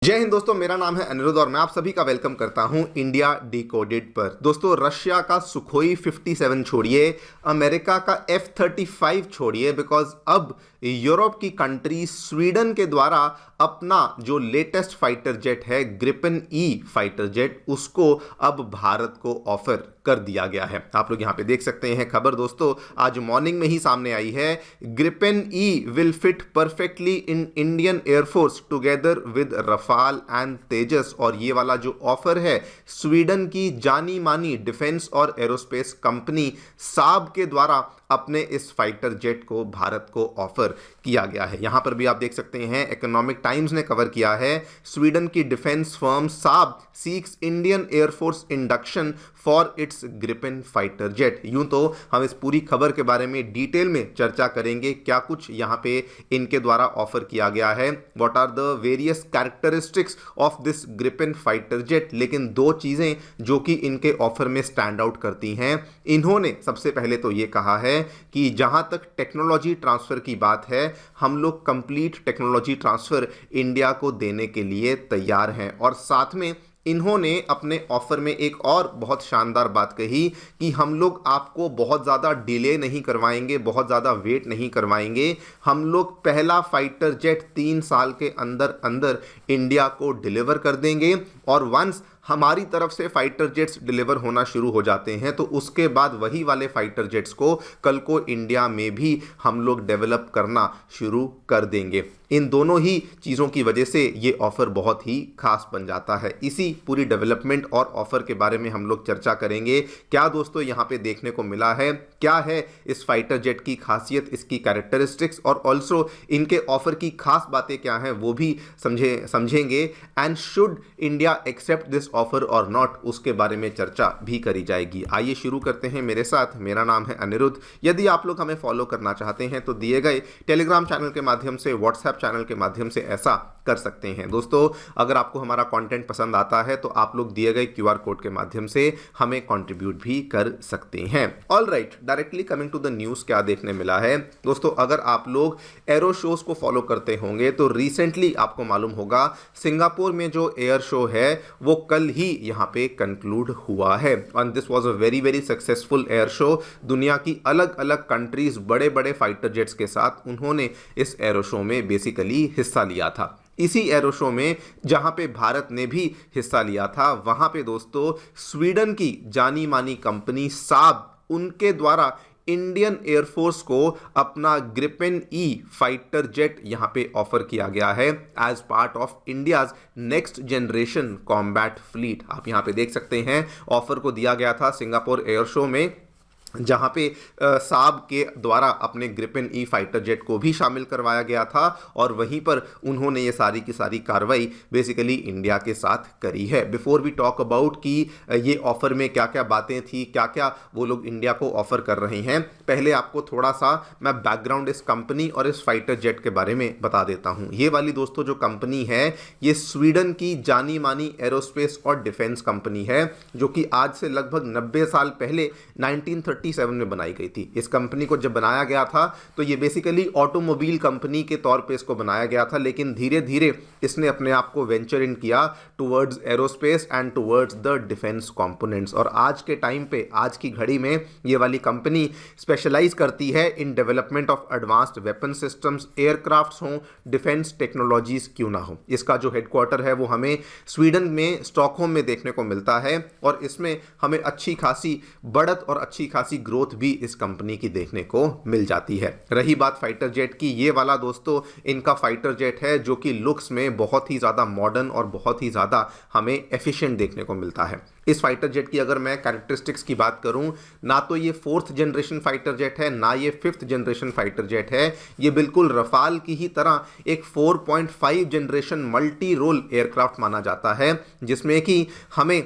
जय हिंद दोस्तों, मेरा नाम है अनिरुद्ध और मैं आप सभी का वेलकम करता हूं इंडिया डिकोडेड पर। दोस्तों, रशिया का सुखोई 57 छोड़िए, अमेरिका का F-35 छोड़िए, बिकॉज अब यूरोप की कंट्री स्वीडन के द्वारा अपना जो लेटेस्ट फाइटर जेट है ग्रिपेन ई फाइटर जेट, उसको अब भारत को ऑफर कर दिया गया है। आप लोग यहां पे देख सकते हैं खबर दोस्तों, आज मॉर्निंग में ही सामने आई है। Gripen E will fit perfectly in Indian air force together with Rafale and Tejas. और ये वाला जो ऑफर है स्वीडन की जानी मानी डिफेंस और एरोस्पेस कंपनी साब के द्वारा अपने इस फाइटर जेट को भारत को ऑफर किया गया है। यहां पर भी आप देख सकते हैं, इकोनॉमिक टाइम्स ने कवर किया है, स्वीडन की defence firm Saab seeks Indian Air Force induction for its Gripen fighter jet. यूं तो हम इस पूरी खबर के बारे में डिटेल में चर्चा करेंगे, क्या कुछ यहां पे इनके द्वारा ऑफर किया गया है, what are the various characteristics of this Gripen fighter jet. लेकिन दो चीजें जो कि इनके ऑफर में स्टैंड आउट करती हैं, इन्होंने सबसे पहले तो ये कहा है कि जहां तक टेक्नोलॉजी ट्रांसफर की बात है, हम लोग कंप्लीट टेक्नोलॉजी ट्रांसफर इंडिया को देने के लिए तैयार हैं। और साथ में इन्होंने अपने ऑफर में एक और बहुत शानदार बात कही कि हम लोग आपको बहुत ज़्यादा डिले नहीं करवाएंगे, बहुत ज़्यादा वेट नहीं करवाएंगे। हम लोग पहला फाइटर जेट 3 साल के अंदर अंदर इंडिया को डिलीवर कर देंगे। और वंस हमारी तरफ से फाइटर जेट्स डिलीवर होना शुरू हो जाते हैं तो उसके बाद वही वाले फाइटर जेट्स को कल को इंडिया में भी हम लोग डेवलप करना शुरू कर देंगे। इन दोनों ही चीज़ों की वजह से ये ऑफ़र बहुत ही खास बन जाता है। इसी पूरी डेवलपमेंट और ऑफ़र के बारे में हम लोग चर्चा करेंगे। क्या दोस्तों यहाँ पे देखने को मिला है, क्या है इस फाइटर जेट की खासियत, इसकी कैरेक्टरिस्टिक्स, और ऑल्सो इनके ऑफ़र की खास बातें क्या हैं वो भी समझेंगे। And should India accept this offer और नॉट, उसके बारे में चर्चा भी करी जाएगी। आइए शुरू करते हैं मेरे साथ। मेरा नाम है अनिरुद्ध। यदि आप लोग हमें फॉलो करना चाहते हैं तो दिए गए टेलीग्राम चैनल के माध्यम से, व्हाट्सएप चैनल के माध्यम से ऐसा कर सकते हैं। दोस्तों, अगर आपको हमारा कंटेंट पसंद आता है तो आप लोग दिए गए क्यूआर कोड के माध्यम से हमें कंट्रीब्यूट भी कर सकते हैं। All right, directly coming to the news, क्या देखने मिला है दोस्तों। अगर आप लोग एरो शोज को फॉलो करते होंगे तो रिसेंटली आपको मालूम होगा सिंगापुर में जो एयर शो है वो कल ही यहाँ पे कंक्लूड हुआ है। And this was a very very successful air show. दुनिया की अलग अलग कंट्रीज बड़े बड़े फाइटर जेट्स के साथ उन्होंने इस एरो शो में बेसिकली हिस्सा लिया था। इसी एरो शो में जहां पे भारत ने भी हिस्सा लिया था, वहां पे दोस्तों स्वीडन की जानी मानी कंपनी साब, उनके द्वारा इंडियन एयरफोर्स को अपना ग्रिपेन ई फाइटर जेट यहां पे ऑफर किया गया है as part of India's next generation combat fleet. आप यहां पे देख सकते हैं, ऑफर को दिया गया था सिंगापुर एयर शो में, जहां पे साब के द्वारा अपने ग्रिपेन ई फाइटर जेट को भी शामिल करवाया गया था। और वहीं पर उन्होंने ये सारी की सारी कार्रवाई बेसिकली इंडिया के साथ करी है। बिफोर वी टॉक अबाउट कि ये ऑफर में क्या क्या बातें थी, क्या क्या वो लोग इंडिया को ऑफर कर रहे हैं, पहले आपको थोड़ा सा मैं बैकग्राउंड इस कंपनी और इस फाइटर जेट के बारे में बता देता हूं। ये वाली दोस्तों जो कंपनी है, ये स्वीडन की जानी मानी एरोस्पेस और डिफेंस कंपनी है, जो कि आज से लगभग 90 साल पहले 1937 में बनाई गई थी। इस कंपनी को जब बनाया गया था तो ये बेसिकली ऑटोमोबाइल कंपनी के तौर पे इसको बनाया गया था, लेकिन धीरे धीरे इसने अपने आप को वेंचर इन किया towards aerospace and towards the defence components. और आज के टाइम पे, आज की घड़ी में ये वाली कंपनी स्पेशलाइज करती है in development of advanced weapon systems, aircrafts हों, डिफेंस टेक्नोलॉजीज क्यों ना हो। इसका जो हेडक्वार्टर है वो हमें स्वीडन में स्टॉकहोम में देखने को मिलता है, और इसमें हमें अच्छी खासी बढ़त और अच्छी खासी ग्रोथ भी इस कंपनी की देखने को मिल जाती है। रही बात फाइटर जेट की, ये वाला दोस्तों इनका फाइटर जेट है जो कि लुक्स में बहुत ही ज़्यादा मॉडर्न और बहुत ही ज़्यादा हमें एफिशिएंट देखने को मिलता है। इस फाइटर जेट की अगर मैं कैरेक्टरिस्टिक्स की बात करूं, ना तो ये 4th जनरेशन फाइटर जेट है, ना ये 5th जनरेशन फाइटर जेट है। ये बिल्कुल रफाल की ही तरह एक 4.5 जनरेशन मल्टी रोल एयरक्राफ्ट माना जाता है, जिसमें कि हमें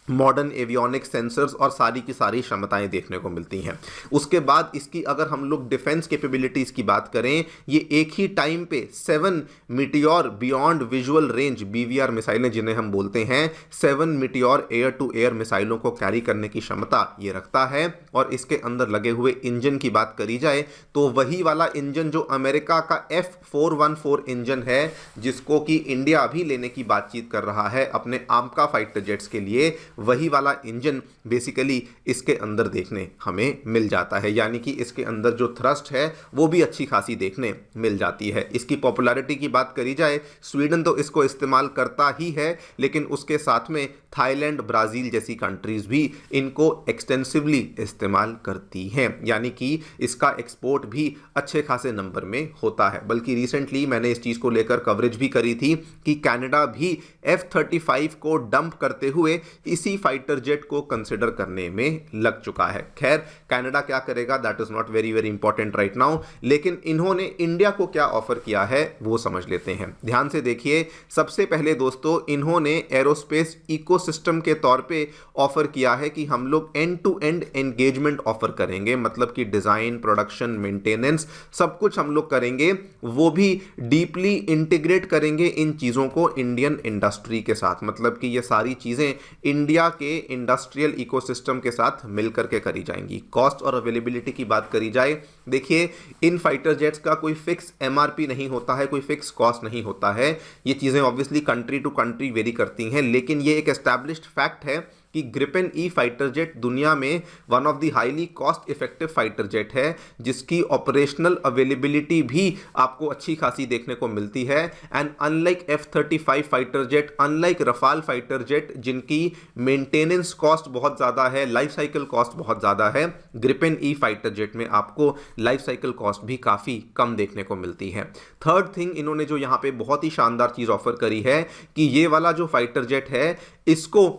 मॉडर्न एवियोनिक सेंसर्स और सारी की सारी क्षमताएं देखने को मिलती हैं। उसके बाद इसकी अगर हम लोग डिफेंस कैपेबिलिटीज़ की बात करें, ये एक ही टाइम पे 7 meteor beyond visual range BVR मिसाइलें जिन्हें हम बोलते हैं, 7 मीटियोर एयर टू एयर मिसाइलों को कैरी करने की क्षमता ये रखता है। और इसके अंदर लगे हुए इंजन की बात करी जाए तो वही वाला इंजन जो अमेरिका का F414 इंजन है, जिसको कि इंडिया भी लेने की बातचीत कर रहा है अपने आमका फाइटर जेट्स के लिए, वही वाला इंजन बेसिकली इसके अंदर देखने हमें मिल जाता है। यानी कि इसके अंदर जो थ्रस्ट है वो भी अच्छी खासी देखने मिल जाती है। इसकी पॉपुलैरिटी की बात करी जाए, स्वीडन तो इसको इस्तेमाल करता ही है, लेकिन उसके साथ में थाईलैंड, ब्राज़ील जैसी कंट्रीज भी इनको एक्सटेंसिवली इस्तेमाल करती हैं। यानी कि इसका एक्सपोर्ट भी अच्छे खासे नंबर में होता है। बल्कि रिसेंटली मैंने इस चीज़ को लेकर कवरेज भी करी थी कि कनाडा भी F-35 को डंप करते हुए इसी फाइटर जेट को कंसिडर करने में लग चुका है। खैर, कनाडा क्या करेगा that is not very very important right now, लेकिन इन्होंने इंडिया को क्या ऑफर किया है वो समझ लेते हैं। ध्यान से देखिए, सबसे पहले दोस्तों इन्होंने एरोस्पेस इकोसिस्टम के तौर पे ऑफर किया है कि हम लोग end to end engagement offer करेंगे, मतलब कि डिजाइन, प्रोडक्शन, मेंटेनेंस सब कुछ हम लोग करेंगे, वो भी डीपली इंटीग्रेट करेंगे इन चीजों को इंडियन इंडस्ट्री के साथ। मतलब कि ये सारी चीजें इंडिया के इंडस्ट्रियल इकोसिस्टम के साथ मिलकर के करी जाएंगी। कॉस्ट और अवेलेबिलिटी की बात करी जाए, देखिए इन फाइटर जेट्स का कोई फिक्स MRP नहीं होता है, कोई फिक्स कॉस्ट नहीं होता है। ये चीजें obviously country to country vary करती हैं, लेकिन ये एक एस्टैब्लिश्ड फैक्ट है कि ग्रिपेन ई फाइटर जेट दुनिया में one of the highly cost effective fighter jet है, जिसकी ऑपरेशनल अवेलेबिलिटी भी आपको अच्छी खासी देखने को मिलती है। And unlike F-35 fighter jet, unlike Rafale fighter jet जिनकी मेंटेनेंस कॉस्ट बहुत ज़्यादा है, लाइफ साइकिल कॉस्ट बहुत ज़्यादा है, ग्रिपेन ई फाइटर जेट में आपको लाइफ साइकिल कॉस्ट भी काफ़ी कम देखने को मिलती है। थर्ड थिंग, इन्होंने जो यहाँ पे बहुत ही शानदार चीज़ ऑफर करी है कि ये वाला जो फाइटर जेट है इसको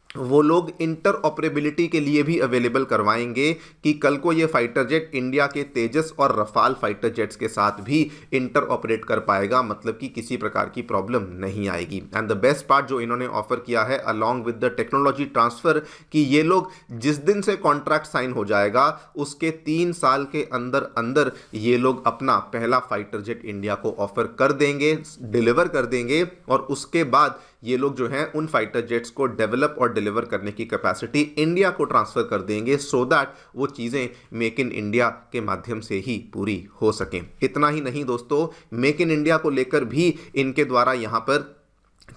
वो लोग इंटर ऑपरेबिलिटी के लिए भी अवेलेबल करवाएंगे कि कल को ये फाइटर जेट इंडिया के तेजस और रफाल फाइटर जेट्स के साथ भी इंटर ऑपरेट कर पाएगा, मतलब कि किसी प्रकार की प्रॉब्लम नहीं आएगी। एंड द बेस्ट पार्ट जो इन्होंने ऑफर किया है along with the technology transfer, कि ये लोग जिस दिन से कॉन्ट्रैक्ट साइन हो जाएगा उसके 3 साल के अंदर अंदर ये लोग अपना पहला फाइटर जेट इंडिया को ऑफर कर देंगे, डिलीवर कर देंगे, और उसके बाद ये लोग जो हैं उन फाइटर जेट्स को डेवलप और डिलीवर करने की कैपेसिटी इंडिया को ट्रांसफर कर देंगे, सो दैट वो चीज़ें मेक इन इंडिया के माध्यम से ही पूरी हो सकें। इतना ही नहीं दोस्तों, मेक इन इंडिया को लेकर भी इनके द्वारा यहाँ पर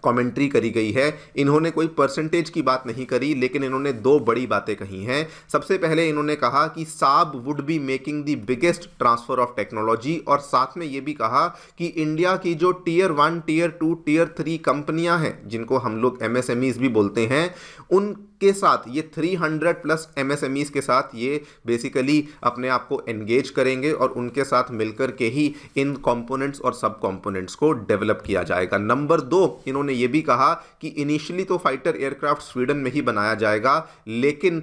कमेंट्री करी गई है। इन्होंने कोई परसेंटेज की बात नहीं करी, लेकिन इन्होंने 2 बड़ी बातें कही हैं। सबसे पहले इन्होंने कहा कि साब would be making the biggest transfer of technology, और साथ में ये भी कहा कि इंडिया की जो टियर 1, टियर 2, टियर 3 कंपनियां हैं, जिनको हम लोग MSMEs भी बोलते हैं, उनके साथ ये 300+ MSMEs के साथ ये बेसिकली अपने आप को एंगेज करेंगे और उनके साथ मिलकर के ही इन कंपोनेंट्स और सब कंपोनेंट्स को डेवलप किया जाएगा। नंबर 2, इन्होंने ये भी कहा कि इनिशियली तो फाइटर एयरक्राफ्ट स्वीडन में ही बनाया जाएगा, लेकिन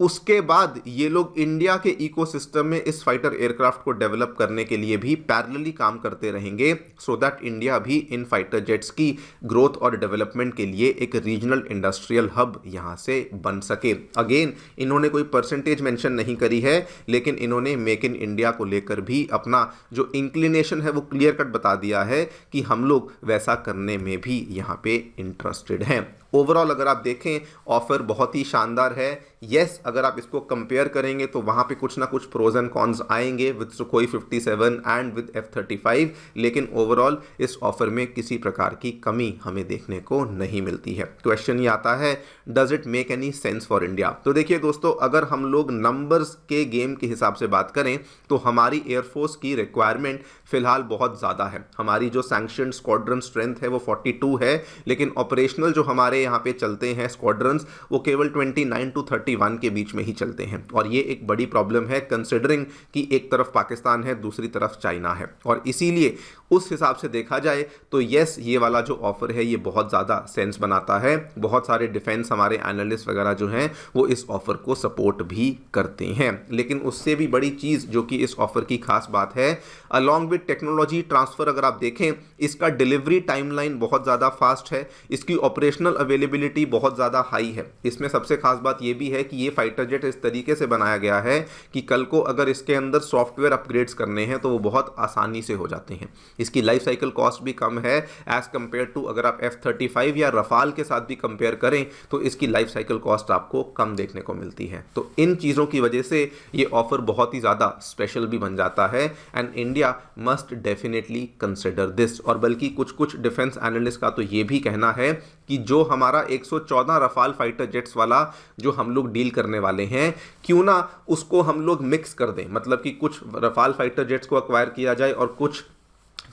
उसके बाद ये लोग इंडिया के इकोसिस्टम में इस फाइटर एयरक्राफ्ट को डेवलप करने के लिए भी पैरेलली काम करते रहेंगे, सो दैट इंडिया भी इन फाइटर जेट्स की ग्रोथ और डेवलपमेंट के लिए एक रीजनल इंडस्ट्रियल हब यहाँ से बन सके। अगेन इन्होंने कोई परसेंटेज मेंशन नहीं करी है, लेकिन इन्होंने मेक इन इंडिया को लेकर भी अपना जो इंक्लिनेशन है वो क्लियर कट बता दिया है कि हम लोग वैसा करने में भी यहाँ पे इंटरेस्टेड हैं। ओवरऑल अगर आप देखें ऑफर बहुत ही शानदार है। यस, अगर आप इसको कंपेयर करेंगे तो वहाँ पे कुछ ना कुछ प्रोज एंड कॉन्स आएंगे with Sukhoi 57 and with F-35, लेकिन ओवरऑल इस ऑफर में किसी प्रकार की कमी हमें देखने को नहीं मिलती है। क्वेश्चन ये आता है, does it make any sense for India? तो देखिए दोस्तों, अगर हम लोग नंबर्स के गेम के हिसाब से बात करें तो हमारी एयरफोर्स की रिक्वायरमेंट फिलहाल बहुत ज़्यादा है। हमारी जो सैंक्शन स्क्वाड्रन स्ट्रेंथ है वो 42 है, लेकिन ऑपरेशनल जो हमारे यहाँ पे चलते हैं स्क्वाड्रंस वो केवल 29 to 31 के बीच में ही चलते हैं। और ये एक बड़ी प्रॉब्लम है कंसिडरिंग कि एक तरफ पाकिस्तान है, दूसरी तरफ चाइना है, और इसीलिए उस हिसाब से देखा जाए तो यस, ये वाला जो ऑफर है ये बहुत ज़्यादा सेंस बनाता है। बहुत सारे डिफेंस हमारे एनालिस्ट वगैरह जो हैं वो इस ऑफर को सपोर्ट भी करते हैं। लेकिन उससे भी बड़ी चीज़ जो कि इस ऑफर की खास बात है, अलॉन्ग विद टेक्नोलॉजी ट्रांसफ़र अगर आप देखें, इसका डिलीवरी टाइमलाइन बहुत ज़्यादा फास्ट है, इसकी ऑपरेशनल अवेलेबिलिटी बहुत ज़्यादा हाई है। इसमें सबसे खास बात ये भी है कि ये फाइटर जेट इस तरीके से बनाया गया है कि कल को अगर इसके अंदर सॉफ्टवेयर अपग्रेड्स करने हैं तो वो बहुत आसानी से हो जाते हैं। इसकी लाइफ साइकिल कॉस्ट भी कम है एज कम्पेयर टू अगर आप F-35 या रफाल के साथ भी कंपेयर करें तो इसकी लाइफ साइकिल कॉस्ट आपको कम देखने को मिलती है। तो इन चीज़ों की वजह से ये ऑफर बहुत ही ज़्यादा स्पेशल भी बन जाता है and India must definitely consider this. और बल्कि कुछ डिफेंस एनालिस्ट का तो ये भी कहना है कि जो हमारा 114 रफाल फाइटर जेट्स वाला जो हम लोग डील करने वाले हैं, क्यों ना उसको हम लोग मिक्स कर दें, मतलब कि कुछ रफाल फाइटर जेट्स को एक्वायर किया जाए और कुछ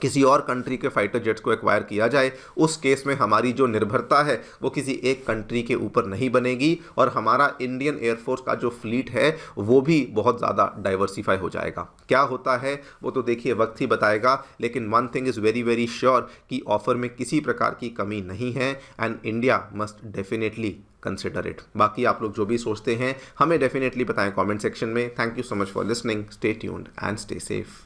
किसी और कंट्री के फाइटर जेट्स को एक्वायर किया जाए। उस केस में हमारी जो निर्भरता है वो किसी एक कंट्री के ऊपर नहीं बनेगी और हमारा इंडियन एयरफोर्स का जो फ्लीट है वो भी बहुत ज़्यादा डाइवर्सिफाई हो जाएगा। क्या होता है वो तो देखिए वक्त ही बताएगा, लेकिन one thing is very very sure कि ऑफर में किसी प्रकार की कमी नहीं है and India must definitely consider it. बाकी आप लोग जो भी सोचते हैं हमें डेफिनेटली बताएं कमेंट सेक्शन में। Thank you so much for listening, stay tuned and stay safe.